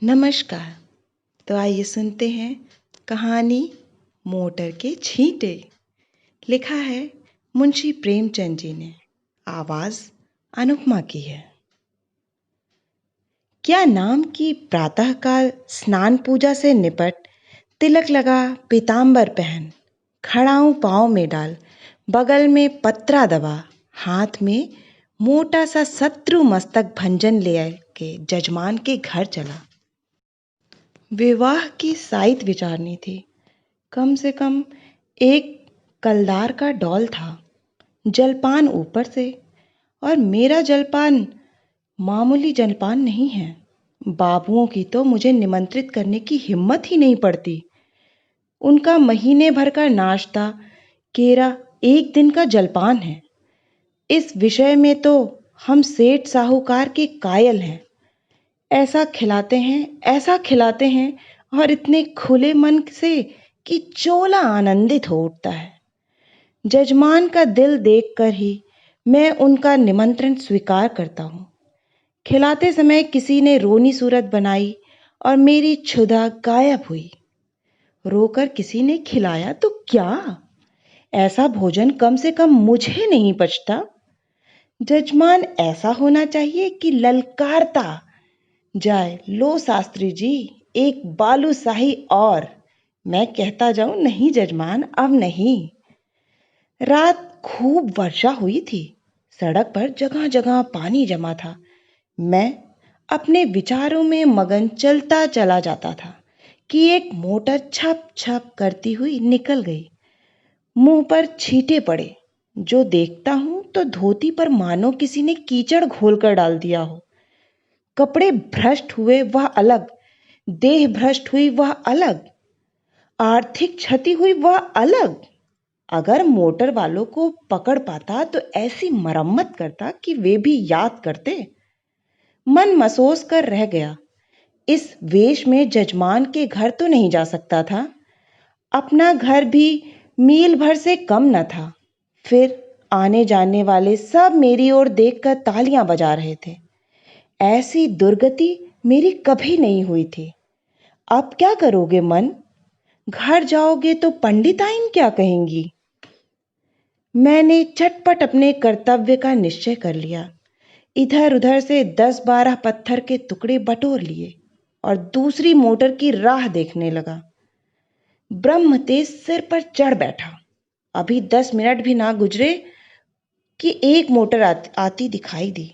नमस्कार। तो आइए सुनते हैं कहानी मोटर के छींटे। लिखा है मुंशी प्रेमचंद जी ने। आवाज अनुपमा की है। क्या नाम की प्रातःकाल स्नान पूजा से निपट, तिलक लगा पीतांबर पहन, खड़ाऊं पाँव में डाल, बगल में पत्रा दबा, हाथ में मोटा सा शत्रु मस्तक भंजन ले के जजमान के घर चला। विवाह की साइत विचारनी थी। कम से कम एक कलदार का डॉल था, जलपान ऊपर से। और मेरा जलपान मामूली जलपान नहीं है। बाबुओं की तो मुझे निमंत्रित करने की हिम्मत ही नहीं पड़ती। उनका महीने भर का नाश्ता केरा एक दिन का जलपान है। इस विषय में तो हम सेठ साहूकार के कायल हैं। ऐसा खिलाते हैं और इतने खुले मन से कि चोला आनंदित हो उठता है। जजमान का दिल देखकर ही मैं उनका निमंत्रण स्वीकार करता हूँ। खिलाते समय किसी ने रोनी सूरत बनाई और मेरी क्षुधा गायब हुई। रोकर किसी ने खिलाया तो क्या, ऐसा भोजन कम से कम मुझे नहीं पचता। जजमान ऐसा होना चाहिए कि ललकारता जाए, लो शास्त्री जी, एक बालूशाही और। मैं कहता जाऊं, नहीं जजमान, अब नहीं। रात खूब वर्षा हुई थी। सड़क पर जगह जगह पानी जमा था। मैं अपने विचारों में मगन चलता चला जाता था कि एक मोटर छप छप करती हुई निकल गई। मुंह पर छींटे पड़े। जो देखता हूं तो धोती पर मानो किसी ने कीचड़ घोलकर डाल दिया हो। कपड़े भ्रष्ट हुए वह अलग, देह भ्रष्ट हुई वह अलग, आर्थिक क्षति हुई वह अलग। अगर मोटर वालों को पकड़ पाता तो ऐसी मरम्मत करता कि वे भी याद करते। मन मसोस कर रह गया। इस वेश में जजमान के घर तो नहीं जा सकता था। अपना घर भी मील भर से कम न था। फिर आने जाने वाले सब मेरी ओर देखकर तालियां बजा रहे थे। ऐसी दुर्गति मेरी कभी नहीं हुई थी। अब क्या करोगे मन? घर जाओगे तो पंडिताइन क्या कहेंगी? मैंने चटपट अपने कर्तव्य का निश्चय कर लिया। इधर उधर से 10-12 पत्थर के टुकड़े बटोर लिए और दूसरी मोटर की राह देखने लगा। ब्रह्म तेज सिर पर चढ़ बैठा। अभी 10 मिनट भी ना गुजरे कि एक मोटर आती दिखाई दी।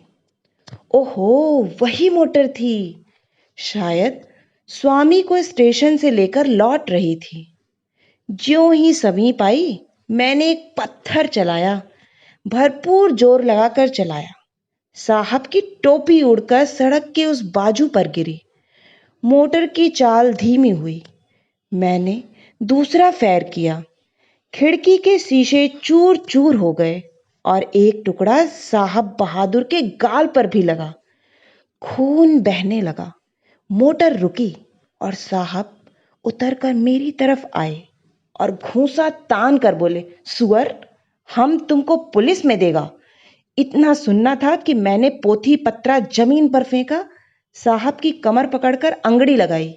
ओहो, वही मोटर थी। शायद स्वामी को स्टेशन से लेकर लौट रही थी। ज्यों ही समीप आई, मैंने एक पत्थर चलाया, भरपूर जोर लगाकर चलाया। साहब की टोपी उड़कर सड़क के उस बाजू पर गिरी। मोटर की चाल धीमी हुई। मैंने दूसरा फेर किया। खिड़की के शीशे चूर चूर हो गए और एक टुकड़ा साहब बहादुर के गाल पर भी लगा। खून बहने लगा। मोटर रुकी और साहब उतरकर मेरी तरफ आए और घूंसा तान कर बोले, सुअर, हम तुमको पुलिस में देगा। इतना सुनना था कि मैंने पोथी पत्रा जमीन पर फेंका, साहब की कमर पकड़कर अंगड़ी लगाई।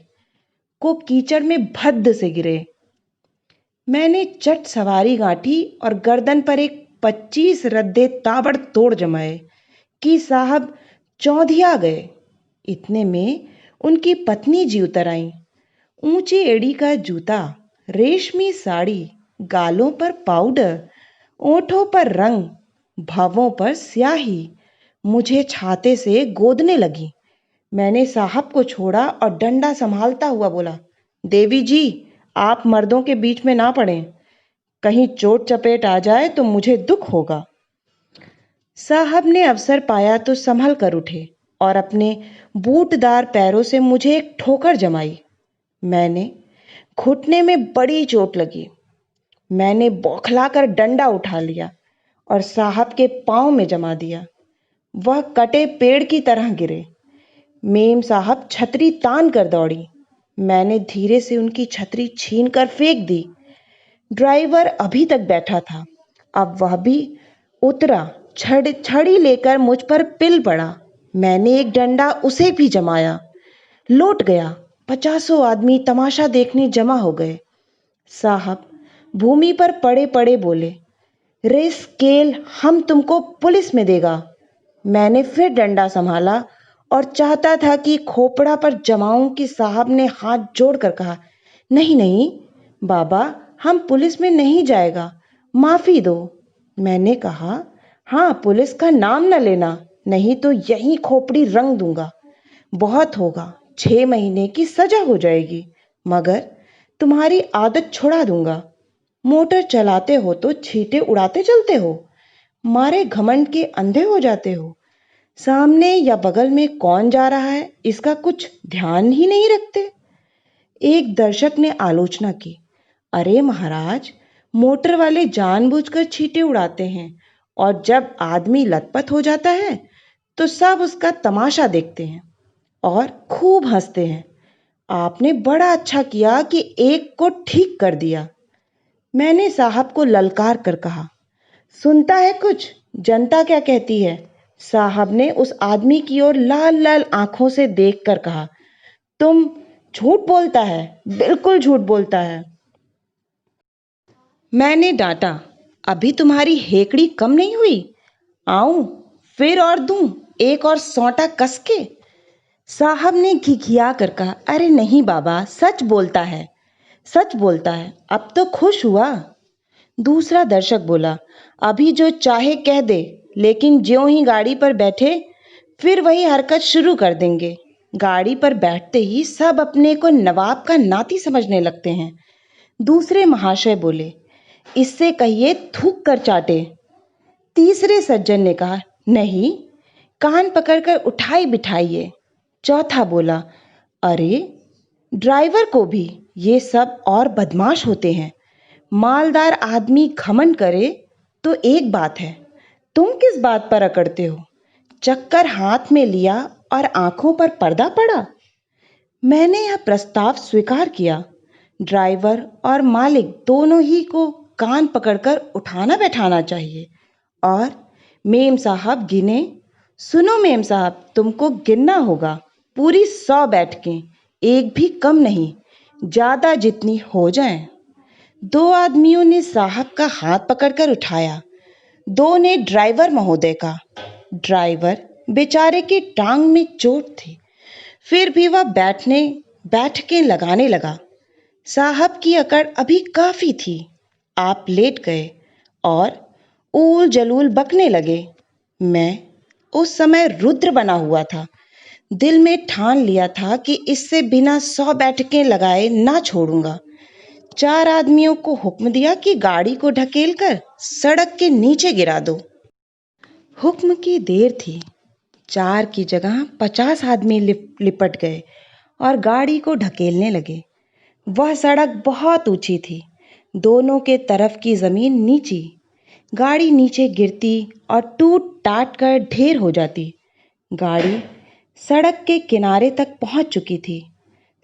को कीचड़ में भद्द से गिरे। मैंने चट सवारी गांठी और गर्दन पर एक 25 रद्दे ताबड़तोड़ जमाए कि साहब चौंधिया गए। इतने में उनकी पत्नी जी उतर आई। ऊंची एड़ी का जूता, रेशमी साड़ी, गालों पर पाउडर, ओंठों पर रंग, भवों पर स्याही, मुझे छाते से गोदने लगी। मैंने साहब को छोड़ा और डंडा संभालता हुआ बोला, देवी जी, आप मर्दों के बीच में ना पड़ें। कहीं चोट चपेट आ जाए तो मुझे दुख होगा। साहब ने अवसर पाया तो संभल कर उठे और अपने बूटदार पैरों से मुझे एक ठोकर जमाई। मैंने घुटने में बड़ी चोट लगी। मैंने बौखलाकर डंडा उठा लिया और साहब के पांव में जमा दिया। वह कटे पेड़ की तरह गिरे। मेम साहब छतरी तान कर दौड़ी। मैंने धीरे से उनकी छतरी छीन कर फेंक दी। ड्राइवर अभी तक बैठा था, अब वह भी उतरा। छड़ी लेकर मुझ पर पिल पड़ा। मैंने एक डंडा उसे भी जमाया। लौट गया। 50 आदमी तमाशा देखने जमा हो गए। साहब भूमि पर पड़े पड़े बोले, रेस्केल, हम तुमको पुलिस में देगा। मैंने फिर डंडा संभाला और चाहता था कि खोपड़ा पर जमाऊं कि साहब ने हाथ जोड़कर कहा, नहीं नहीं बाबा, हम पुलिस में नहीं जाएगा, माफी दो। मैंने कहा, हाँ, पुलिस का नाम न लेना, नहीं तो यही खोपड़ी रंग दूंगा। बहुत होगा, 6 महीने की सजा हो जाएगी, मगर तुम्हारी आदत छुड़ा दूंगा। मोटर चलाते हो तो छींटे उड़ाते चलते हो, मारे घमंड के अंधे हो जाते हो। सामने या बगल में कौन जा रहा है इसका कुछ ध्यान ही नहीं रखते। एक दर्शक ने आलोचना की, अरे महाराज, मोटर वाले जानबूझकर छींटे उड़ाते हैं और जब आदमी लतपत हो जाता है तो सब उसका तमाशा देखते हैं और खूब हंसते हैं। आपने बड़ा अच्छा किया कि एक को ठीक कर दिया। मैंने साहब को ललकार कर कहा, सुनता है कुछ, जनता क्या कहती है? साहब ने उस आदमी की ओर लाल लाल आंखों से देखकर कहा, तुम झूठ बोलता है, बिल्कुल झूठ बोलता है। मैंने डांटा, अभी तुम्हारी हेकड़ी कम नहीं हुई? आऊं फिर और दूं एक और सौंटा कस के? साहब ने घिघिया कर कहा, अरे नहीं बाबा, सच बोलता है, सच बोलता है, अब तो खुश हुआ। दूसरा दर्शक बोला, अभी जो चाहे कह दे, लेकिन ज्यों ही गाड़ी पर बैठे फिर वही हरकत शुरू कर देंगे। गाड़ी पर बैठते ही सब अपने को नवाब का नाती समझने लगते हैं। दूसरे महाशय बोले, इससे कहिए थूक कर चाटे। तीसरे सज्जन ने कहा, नहीं, कान पकड़कर उठाई बिठाइए। चौथा बोला, अरे ड्राइवर को भी, ये सब और बदमाश होते हैं। मालदार आदमी घमंड करे तो एक बात है, तुम किस बात पर अकड़ते हो? चक्कर हाथ में लिया और आंखों पर पर्दा पड़ा। मैंने यह प्रस्ताव स्वीकार किया। ड्राइवर और मालिक दोनों ही को कान पकड़कर उठाना बैठाना चाहिए। और मेम साहब गिने, सुनो मेम साहब, तुमको गिनना होगा, पूरी 100 बैठकें, एक भी कम नहीं, ज्यादा जितनी हो जाएं। 2 आदमियों ने साहब का हाथ पकड़कर उठाया, 2 ने ड्राइवर महोदय का। ड्राइवर बेचारे की टांग में चोट थी, फिर भी वह बैठकें लगाने लगा। साहब की अकड़ अभी काफी थी। आप लेट गए और ऊल जलूल बकने लगे। मैं उस समय रुद्र बना हुआ था। दिल में ठान लिया था कि इससे बिना 100 बैठकें लगाए ना छोड़ूंगा। 4 आदमियों को हुक्म दिया कि गाड़ी को ढकेल कर सड़क के नीचे गिरा दो। हुक्म की देर थी। 4 की जगह 50 आदमी लिपट गए और गाड़ी को ढकेलने लगे। वह सड़क बहुत ऊंची थी, दोनों के तरफ की जमीन नीची। गाड़ी नीचे गिरती और टूट टाट कर ढेर हो जाती। गाड़ी सड़क के किनारे तक पहुंच चुकी थी।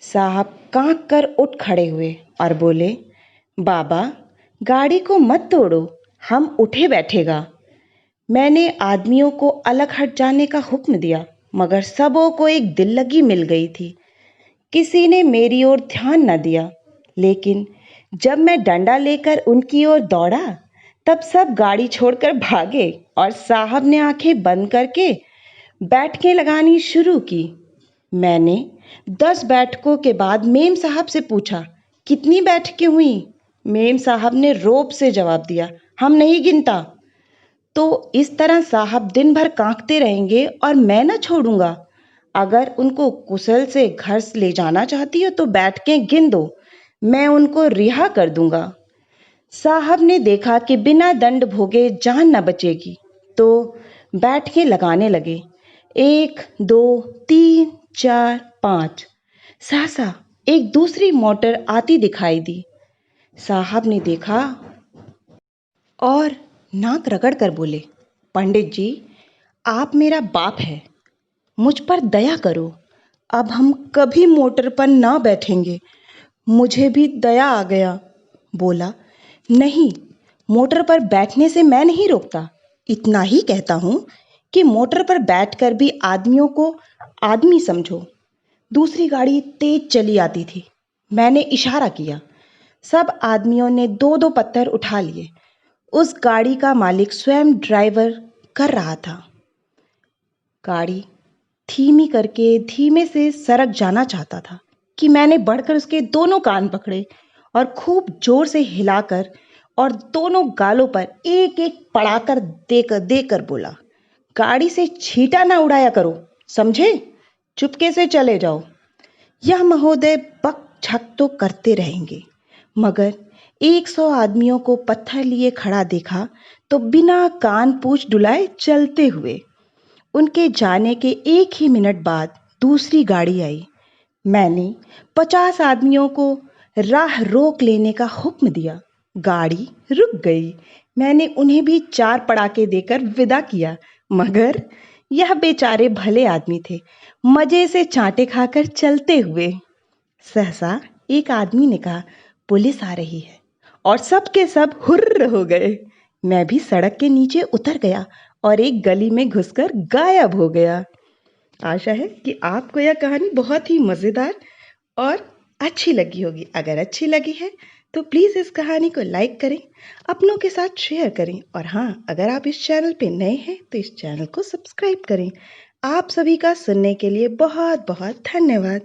साहब कांप कर उठ खड़े हुए और बोले, बाबा, गाड़ी को मत तोड़ो, हम उठे बैठेगा। मैंने आदमियों को अलग हट जाने का हुक्म दिया, मगर सबों को एक दिल लगी मिल गई थी। किसी ने मेरी ओर ध्यान न दिया, लेकिन जब मैं डंडा लेकर उनकी ओर दौड़ा तब सब गाड़ी छोड़कर भागे और साहब ने आंखें बंद करके बैठकें लगानी शुरू की। मैंने 10 बैठकों के बाद मेम साहब से पूछा, कितनी बैठकें हुई? मेम साहब ने रौब से जवाब दिया, हम नहीं गिनता। तो इस तरह साहब दिन भर कांकते रहेंगे और मैं न छोड़ूंगा। अगर उनको कुशल से घर ले जाना चाहती हो तो बैठकें गिन दो, मैं उनको रिहा कर दूंगा। साहब ने देखा कि बिना दंड भोगे जान न बचेगी, तो बैठकें लगाने लगे। 1, 2, 3, 4, 5। सहसा एक दूसरी मोटर आती दिखाई दी। साहब ने देखा और नाक रगड़ कर बोले, पंडित जी, आप मेरा बाप है, मुझ पर दया करो। अब हम कभी मोटर पर ना बैठेंगे। मुझे भी दया आ गया। बोला, नहीं, मोटर पर बैठने से मैं नहीं रोकता। इतना ही कहता हूँ कि मोटर पर बैठकर भी आदमियों को आदमी समझो। दूसरी गाड़ी तेज चली आती थी। मैंने इशारा किया। सब आदमियों ने दो दो पत्थर उठा लिए। उस गाड़ी का मालिक स्वयं ड्राइवर कर रहा था। गाड़ी धीमी करके धीमे से सड़क जाना चाहता था कि मैंने बढ़कर उसके दोनों कान पकड़े और खूब जोर से हिलाकर और दोनों गालों पर एक एक पड़ाकर देकर देकर बोला, गाड़ी से छींटा ना उड़ाया करो, समझे? चुपके से चले जाओ। यह महोदय बक झक तो करते रहेंगे, मगर 100 आदमियों को पत्थर लिए खड़ा देखा तो बिना कान पूछ डुलाए चलते हुए। उनके जाने के एक ही मिनट बाद दूसरी गाड़ी आई। मैंने 50 आदमियों को राह रोक लेने का हुक्म दिया। गाड़ी रुक गई। मैंने उन्हें भी 4 पड़ाके देकर विदा किया, मगर यह बेचारे भले आदमी थे, मजे से चांटे खाकर चलते हुए। सहसा एक आदमी ने कहा, पुलिस आ रही है, और सब के सब हुर्र हो गए। मैं भी सड़क के नीचे उतर गया और एक गली में घुसकर गायब हो गया। आशा है कि आपको यह कहानी बहुत ही मज़ेदार और अच्छी लगी होगी। अगर अच्छी लगी है तो प्लीज़ इस कहानी को लाइक करें, अपनों के साथ शेयर करें, और हाँ, अगर आप इस चैनल पे नए हैं तो इस चैनल को सब्सक्राइब करें। आप सभी का सुनने के लिए बहुत बहुत धन्यवाद।